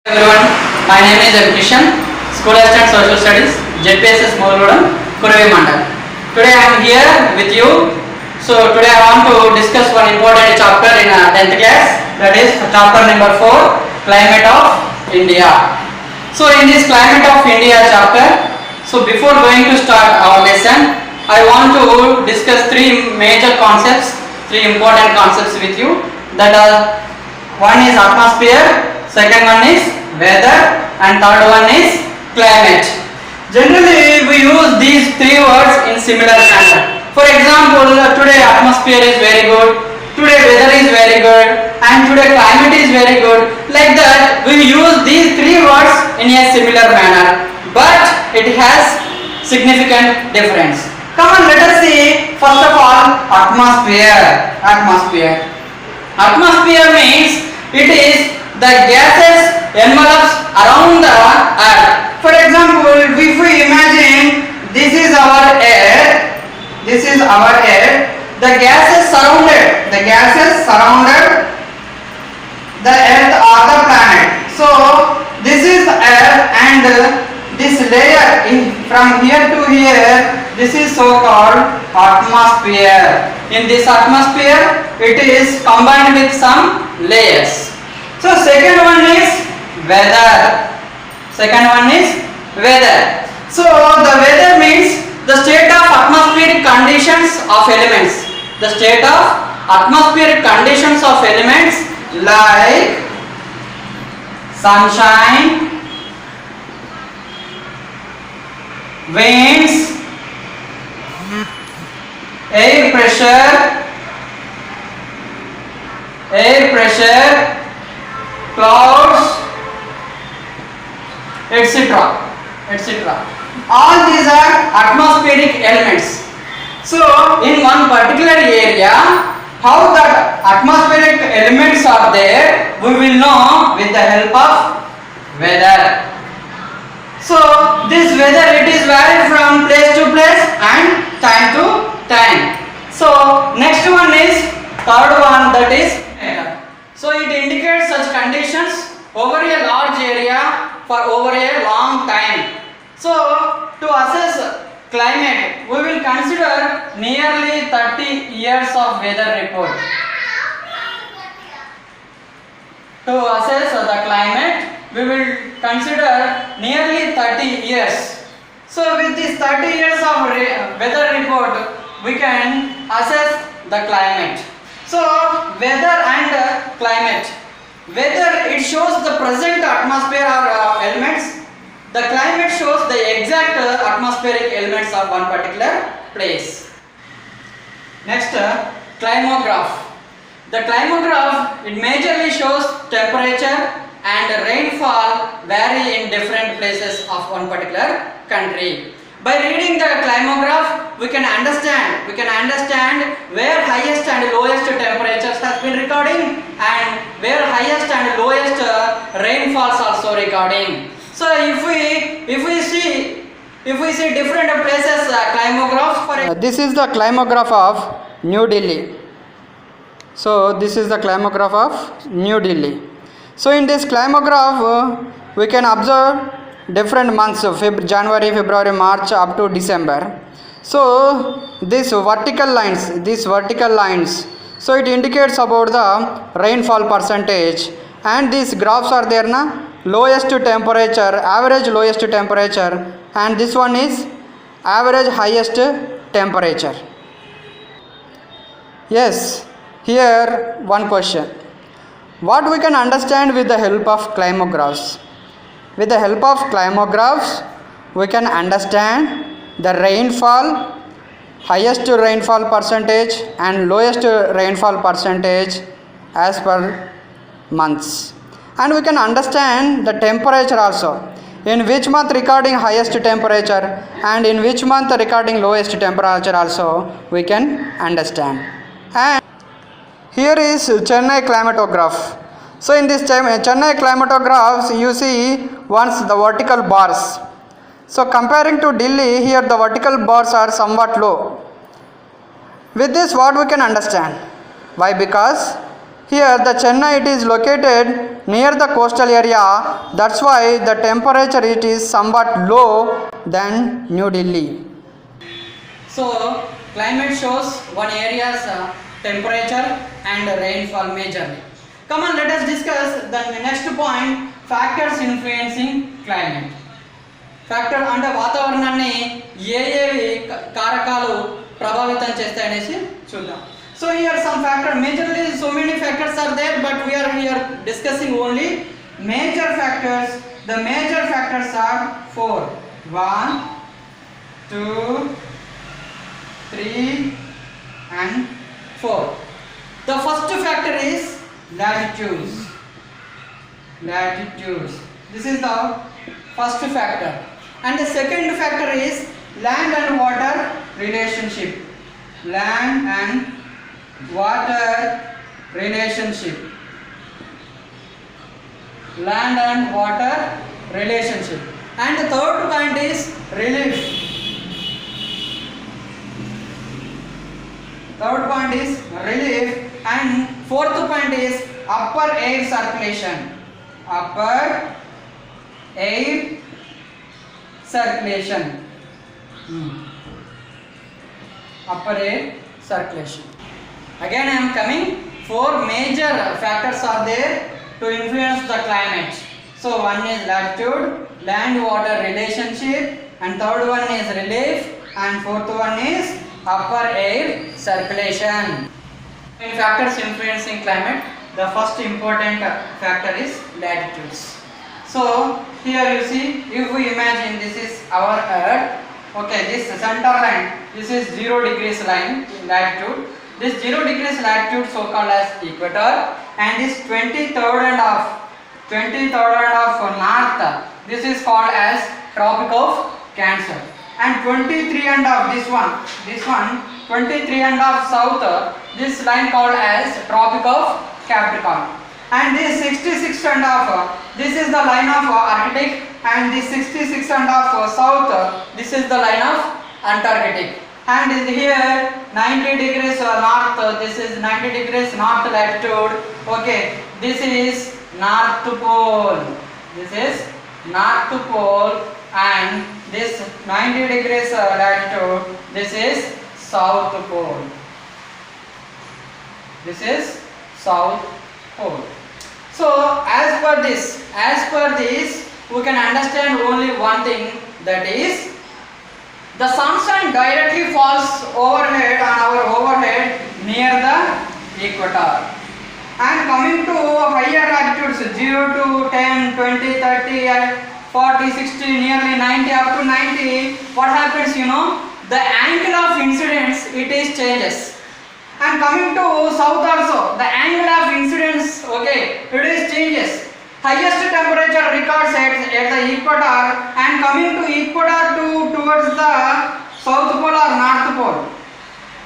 Everyone, my name is Krishan, School Assistant Social Studies, JPSS Mogaludam, Kuravi Mandal. Today I am here with you. So today I want to discuss one important chapter in 10th class, that is chapter number 4, Climate of India. So in this Climate of India chapter, so before going to start our lesson, I want to discuss three major concepts, three important concepts with you. That are, one is atmosphere, second one is weather, and third one is climate. Generally we use these three words in similar manner. For example, today atmosphere is very good, today weather is very good, and today climate is very good. Like that we use these three words in a similar manner, but it has significant difference. Come on, let us see first of all atmosphere. Atmosphere means it is the gases envelopes around the earth. For example, if we imagine this is our air, the gases surrounded the earth or the planet. So this is the earth, and this layer from here to here, this is so called atmosphere. In this atmosphere, it is combined with some layers. So second one is weather. So the weather means the state of atmospheric conditions of elements. Like sunshine, winds, air pressure, clouds, etc. All these are atmospheric elements. So in one particular area, how the atmospheric elements are there, we will know with the help of weather. So this weather, it is varied from place to place and time to time. So next one is third one, that is weather. So it indicates such conditions over a large area for over a long time. So to assess climate, we will consider nearly 30 years of weather report. To assess the climate, we will consider nearly 30 years. So with this 30 years of weather report, we can assess the climate. So weather and climate. Weather, it shows the present atmosphere or elements. The climate shows the exact atmospheric elements of one particular place. Next, climograph. The climograph, it majorly shows temperature and rainfall vary in different places of one particular country. By reading the climograph, we can understand where highest and lowest temperatures has been recording, and where highest and lowest rainfalls also recording. So if we see different places climographs, for this is the climograph of New Delhi. So this is the climograph of New Delhi. So in this climograph, we can observe different months, January, February, March up to December. So these vertical lines, so it indicates about the rainfall percentage, and these graphs are there na, lowest temperature, average lowest temperature, and this one is average highest temperature. Yes, here one question. What we can understand with the help of climographs? With the help of climographs, we can understand the rainfall, highest rainfall percentage and lowest rainfall percentage as per months. And we can understand the temperature also. In which month recording highest temperature and in which month recording lowest temperature also we can understand. And here is Chennai climatograph. So in this Chennai climatographs, you see once the vertical bars. So comparing to Delhi, here the vertical bars are somewhat low. With this, what we can understand? Why? Because Here the Chennai it is located near the coastal area. That's why the temperature it is somewhat low than New Delhi. So climate shows one area's temperature and rainfall majorly. Come on, let us discuss the next point, factors influencing climate. Factor అంటే వాతావరణాన్ని ఏవి కారకాలు ప్రభావితం చేస్తాయనేసి చూద్దాం. So here some factor majorly so many factors are there but we are here discussing only major factors. The major factors are 4. 1 2 3 and 4. The first factor is latitudes. This is the first factor. And the second factor is land and water relationship. Land and water relationship. And the third point is relief. And fourth point is upper air circulation. Upper air circulation. Again I am coming, 4 major factors are there to influence the climate. So one is latitude, land water relationship, and third one is relief, and fourth one is upper air circulation. In factors influencing climate, the first important factor is latitudes. So here you see, if we imagine this is our earth, okay, this center line, this is 0 degrees line in latitude. This 0 degrees latitude so called as equator, and this 23rd and half north, this is called as Tropic of Cancer, and 23 and half this one 23 and half south, this line called as Tropic of Capricorn, and this 66 and half, this is the line of Arctic, and this 66 and half south, this is the line of Antarctic, and here 90 degrees north, this is 90 degrees north latitude, okay, this is North Pole, and this 90 degrees latitude, this is South Pole. So as per this we can understand only one thing, that is the sunshine directly falls overhead on our overhead near the equator, and coming to higher latitudes 0 to 10 20 30 40 60 nearly 90 up to 90, what happens, the angle of incidence it is changes. And coming to south also, the angle of incidence, okay, it is changes. Highest temperature records at the equator, and coming to equator towards the south pole or north pole.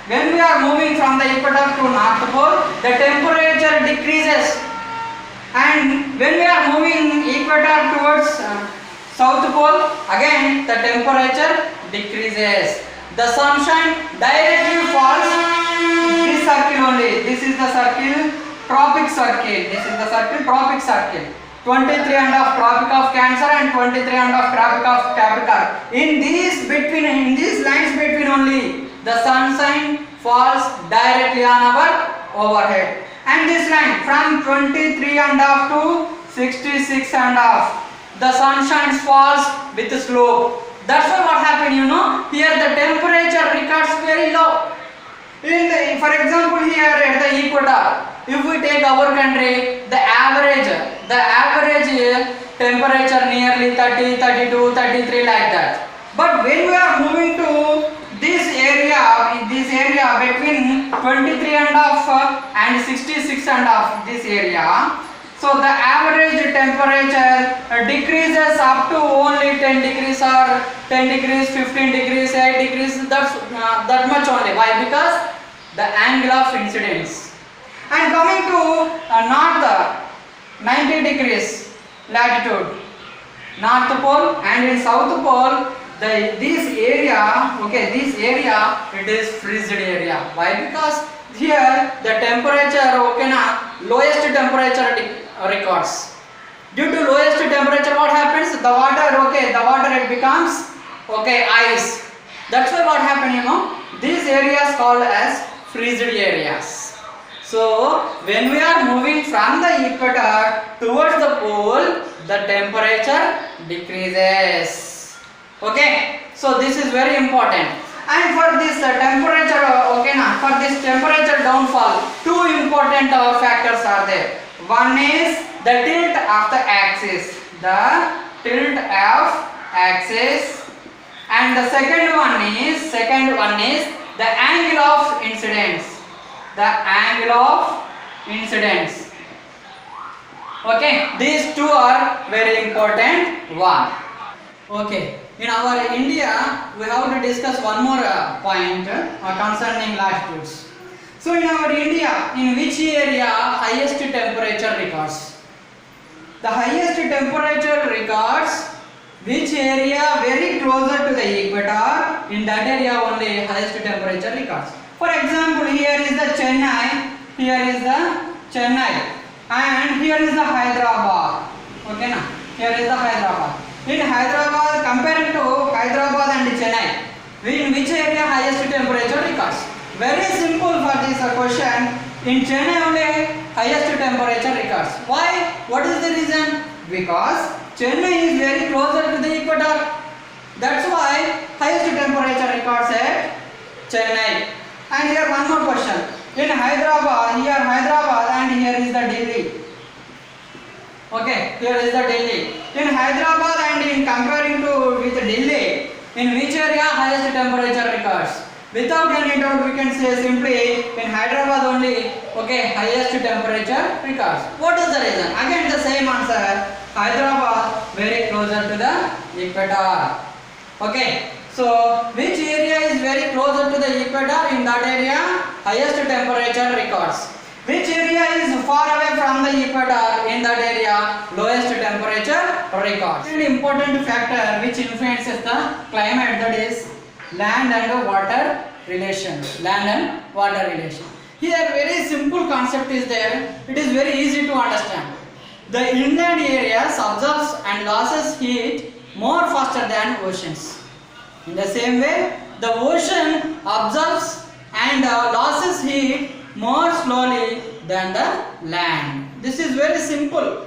When we are moving from the equator to north pole, the temperature decreases, and when we are moving equator towards south pole, again the temperature decreases. The sunshine directly falls this circle only. This is the circle, tropic circle. 23 and of Tropic of Cancer and 23 and of Tropic of Capricorn. In these lines between only, the sunshine falls directly on our overhead. And this line from 23 and half to 66 and half, the sunshine falls with slope. That's why what happened, here the temperature records very low. For example, here at the equator, if we take our country, the average temperature nearly 30, 32, 33 like that. But when we are moving to this area between 23 and half and 66 and half, this area, so the average temperature decreases up to only 10 degrees or 10 degrees, 15 degrees, 8 degrees, that much only. Why? Because the angle of incidence. And coming to north, 90 degrees latitude, North Pole, and in South Pole, this area, it is freezed area. Why? Because here the temperature, lowest temperature records. Due to lowest temperature, what happens? The water, it becomes ice. That's why what happened, these areas called as freezed areas. So when we are moving from the equator towards the pole, the temperature decreases. Okay, so this is very important. And for this temperature, for this temperature downfall, two important factors are there. One is the tilt of the axis, and the second one is the angle of incidence. Okay, these two are very important one. Okay, in our India we have to discuss one more point concerning latitudes. So in our India, in which area highest temperature records? The highest temperature records which area very closer to the equator, in that area only highest temperature records. For example, here is the Chennai, and here is the Hyderabad. Okay na? Here is the Hyderabad. In Hyderabad, comparing to Hyderabad and Chennai, in which area highest temperature records? Very simple for this question. In Chennai only highest temperature records. Why? What is the reason? Because Chennai is very closer to the equator. That's why highest temperature records at Chennai. And here one more question. In Hyderabad, and here is the Delhi. Okay, here is the Delhi. In Hyderabad and in comparing to with Delhi, in which area highest temperature records? Without any doubt, we can say simply in Hyderabad only, highest temperature records. What is the reason? Again the same answer. Hyderabad very closer to the equator. Okay, so which area is very closer to the equator? In that area, highest temperature records. Which area is far away from the equator? In that area, lowest temperature records. An important factor which influences the climate, that is land and water relation. Here very simple concept is there. It is very easy to understand. The inland areas absorbs and loses heat more faster than oceans. In the same way, the ocean absorbs and loses heat more slowly than the land. This is very simple.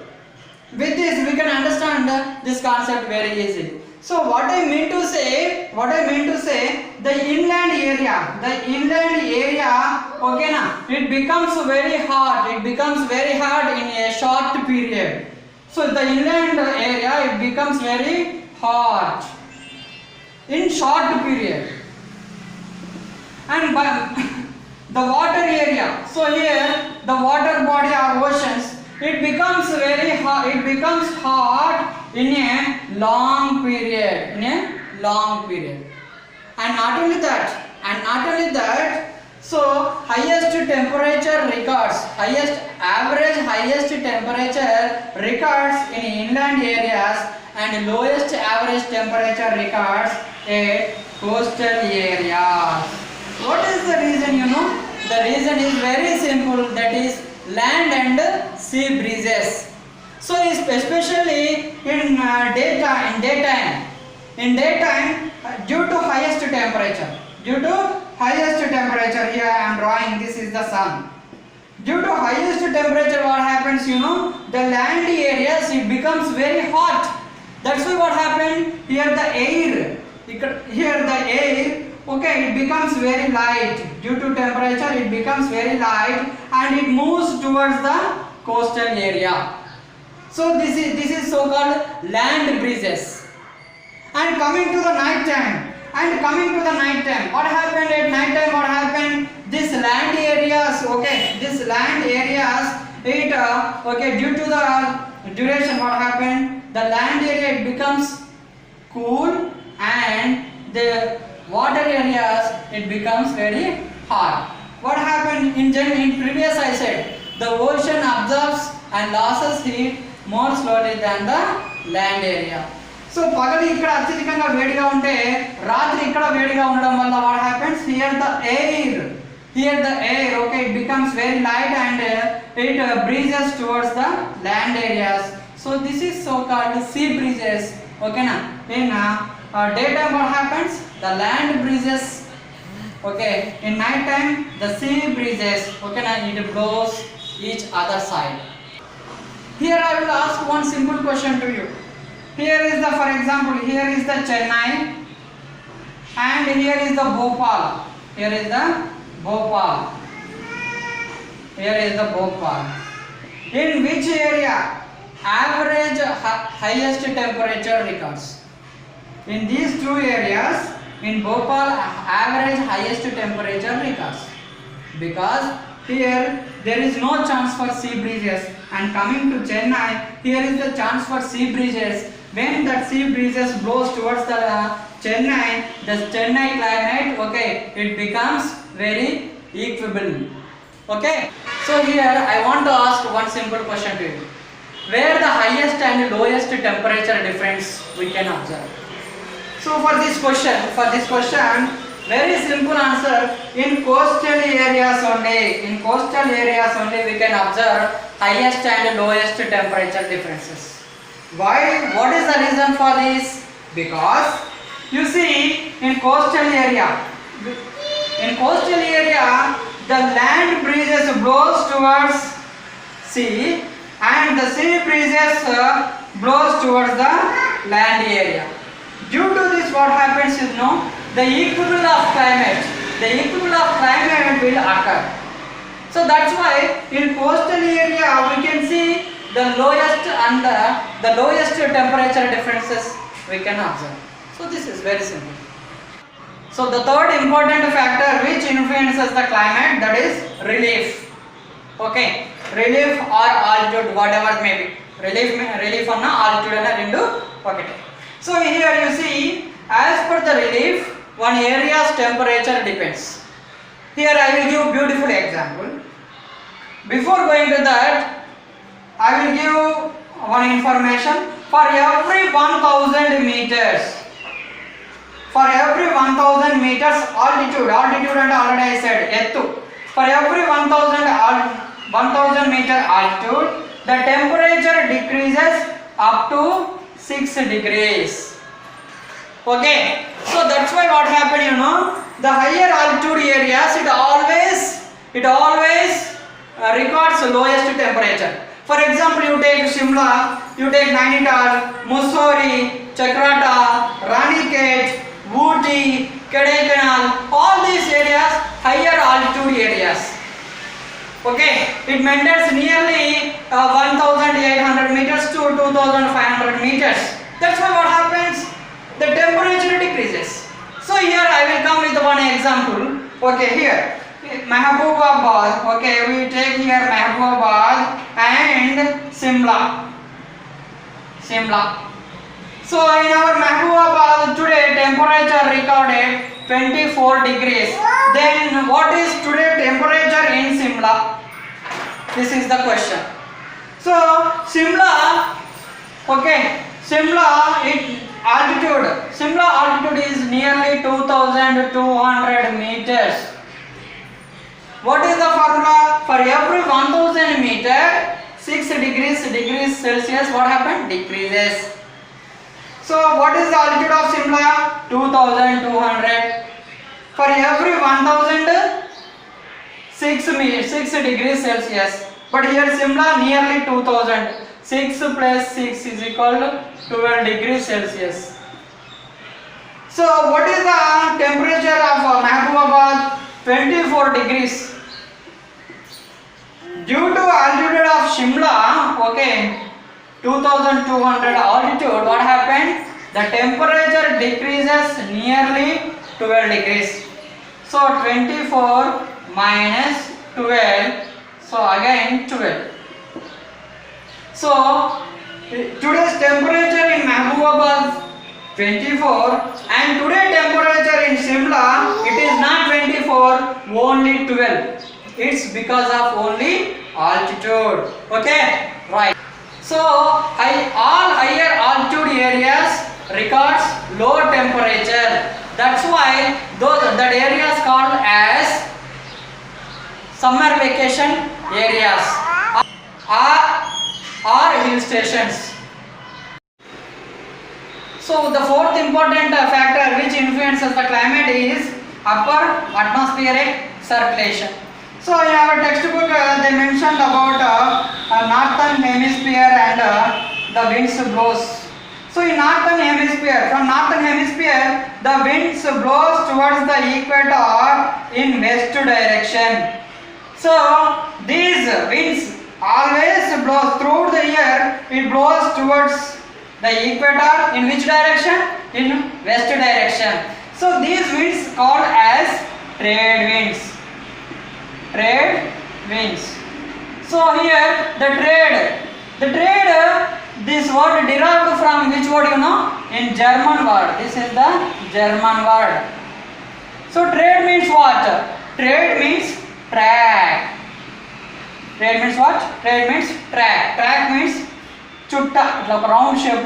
With this we can understand this concept very easily. So what I mean to say, the inland area, it becomes very hot. In a short period. So the inland area, it becomes very hot in short period. And the water area, so here the water body or oceans, it becomes very hot. In a long period. And not only that, so highest temperature records, highest temperature records in inland areas, and lowest average temperature records at coastal areas. What is the reason? The reason is very simple, that is land and sea breezes. So especially in daytime, due to highest temperature, here I am drawing, this is the sun. Due to highest temperature, what happens? The land areas, it becomes very hot. That's why what happened? Here the air, it becomes very light. Due to temperature, it becomes very light and it moves towards the coastal area. So this is so called land breezes. And coming to the night time, what happened at night time? This land areas, it due to the duration, what happened? The land area, it becomes cool, and the water areas, it becomes very hot. What happened in previous I said, the ocean absorbs and loses heat more slowly than the land area. So పగలు ఇక్కడ అత్యధికంగా వేడిగా ఉంటే రాత్రి ఇక్కడ వేడిగా ఉండడం వల్ల what happens? Here Here the air, okay, it becomes very light and it breezes towards the land areas. So this is so called sea breezes. Okay na? In daytime what happens? The land breezes. Okay, in night time the sea breezes. Okay na? It blows each other side. Here I will ask one simple question to you. Here is the, for example, here is the Chennai and here is the Bhopal. Here is the Bhopal. Here is the Bhopal. In which area average highest temperature records? In these two areas, in Bhopal, average highest temperature records. Because here there is no chance for sea breezes, and coming to Chennai, here is the chance for sea breezes. When that sea breezes blows towards the Chennai, the Chennai climate, okay, it becomes very equable. Okay, so here I want to ask one simple question to you. Where the highest and lowest temperature difference we can observe? So for this question, very simple answer. In coastal areas only, we can observe highest and lowest temperature differences. Why? What is the reason for this? Because you see, in coastal area, the land breezes blows towards sea, and the sea breezes blows towards the land area. Due to this, what happens is, the equilibrium of climate will occur. So that's why in coastal area we can see the lowest and the lowest temperature differences we can observe. So this is very simple. So the third important factor which influences the climate, that is relief. Okay, relief or altitude, whatever may be. Relief or altitude and rendu. Okay. So here you see, as per the relief, one area's temperature depends. Here I will give beautiful example. Before going to that, I will give one information. For every 1000 meters, altitude and already I said ettu. For every 1000 meter altitude, the temperature decreases up to 6 degrees. Okay, so that's why what happened, the higher altitude areas, it always records lowest temperature. For example, you take Shimla, you take Nainital, Mussoorie, Chakrata, Ranikhet, Ooty, Kodaikanal, all these areas, higher altitude areas. Okay, it maintains nearly 1800 meters to 2500 meters. That's why what happens? The temperature decreases. So here I will come with one example. Okay, here Mahbubabad. Okay, we take here Mahbubabad and Shimla. So in our Mahbubabad today temperature recorded 24 degrees. Then what is today temperature in Shimla? This is the question. So Shimla, okay, Shimla altitude is nearly 2200 meters. What is the formula? For every 1000 meter, 6 degrees Celsius, what happened? Decreases. So what is the altitude of Shimla? 2200. For every 1000, 6 degrees Celsius. But here Shimla nearly 2000. 6 plus 6 is equal to 12 degrees Celsius. So what is the temperature of Mahbubabad? 24 degrees. Due to altitude of Shimla, okay, 2200 altitude, what happened? The temperature decreases nearly 12 degrees. So 24 minus 12, so again 12. So today's temperature in Mahbubabad 24, and today temperature in Shimla, it is not 24, only 12. It's because of only altitude. Okay, right. So all higher altitude areas records low temperature. That's why that area is called as summer vacation areas or hill stations. So the fourth important factor which influences the climate is upper atmospheric circulation. So in our textbook they mentioned about northern hemisphere and the winds blows. So in northern hemisphere, from northern hemisphere the winds blows towards the equator in west direction. So these winds always blows throughout the year, it blows towards the equator in which direction? In west direction. So these winds called as trade winds. Trade winds. So here the trade, this word derived from which word you know? In German word. This is the German word. So trade means what? Trade means track. Trade means what? Trade means track. Track means chutta, like a round shape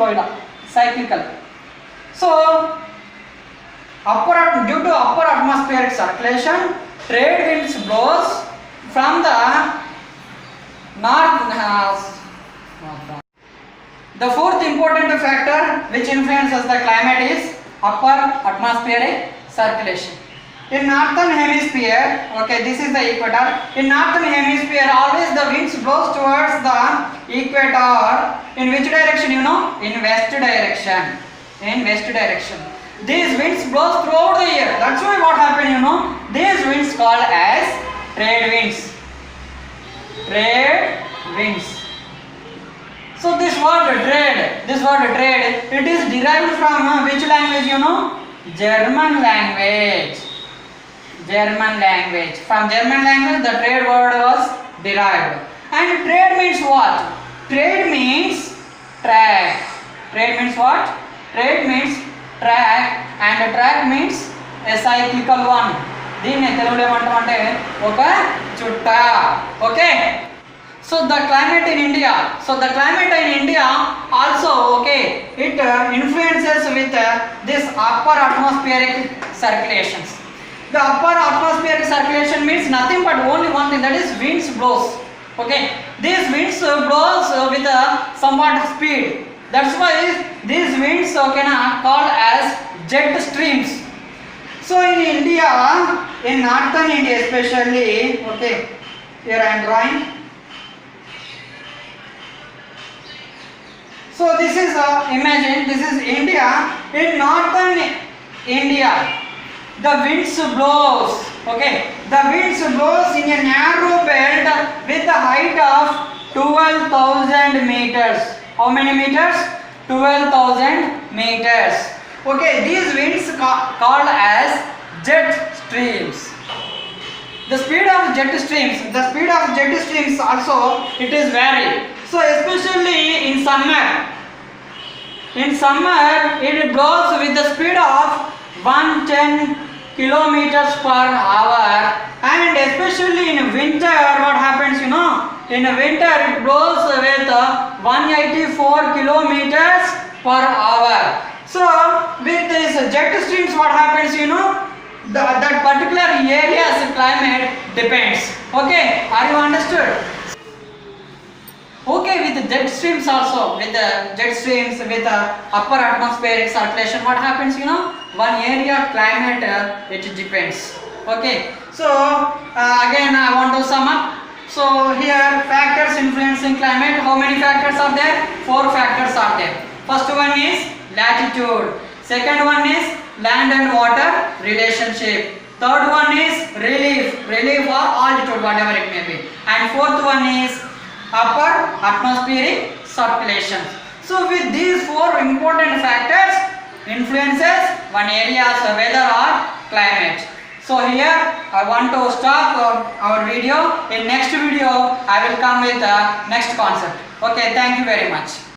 cyclical. So due to upper atmospheric circulation, trade winds blows from the north. The fourth important factor which influences the climate is upper atmospheric circulation. In northern hemisphere, okay, this is the equator. In northern hemisphere, always the winds blows towards the equator. In which direction you know? In west direction. In west direction. These winds blows throughout the year. That's why what happened you know? These winds called as trade winds. Trade winds. So this word trade, it is derived from which language you know? German language. German language. From German language the trade word was derived. And trade means what? Trade means track. Trade means what? Trade means track, and track means a cyclical one. దీన్ని తెలుగులో ఏమంటామంటే ఒక చుట్ట. Okay. So the climate in India. Also okay, it influences with this upper atmospheric circulations. The upper atmospheric circulation means nothing but only one thing, that is winds blows. Okay, these winds blows with somewhat speed. That's why these winds called as jet streams. So in India, in northern India especially, okay, here I am drawing. So this is imagine this is India. In northern India, the winds blows. Okay, the winds blows in a narrow belt with a height of 12,000 meters. How many meters? 12,000 meters. Okay, these winds called as jet streams. The speed of jet streams also it is varied. So especially in summer it blows with the speed of 110 kilometers per hour, and especially in winter what happens you know? In winter it blows with 184 kilometers per hour. So with this jet streams what happens you know? That particular area's climate depends. Okay, are you understood? Okay, with the jet streams also, with upper atmospheric circulation what happens you know? One area climate it depends. Okay, so again I want to sum up. So here factors influencing climate, how many factors are there? 4 factors are there. First one is latitude, second one is land and water relationship, third one is relief or altitude whatever it may be, and fourth one is upper atmospheric circulation. So with these 4 important factors influences one area's weather or climate. So here I want to stop our video. In next video I will come with the next concept. Okay, thank you very much.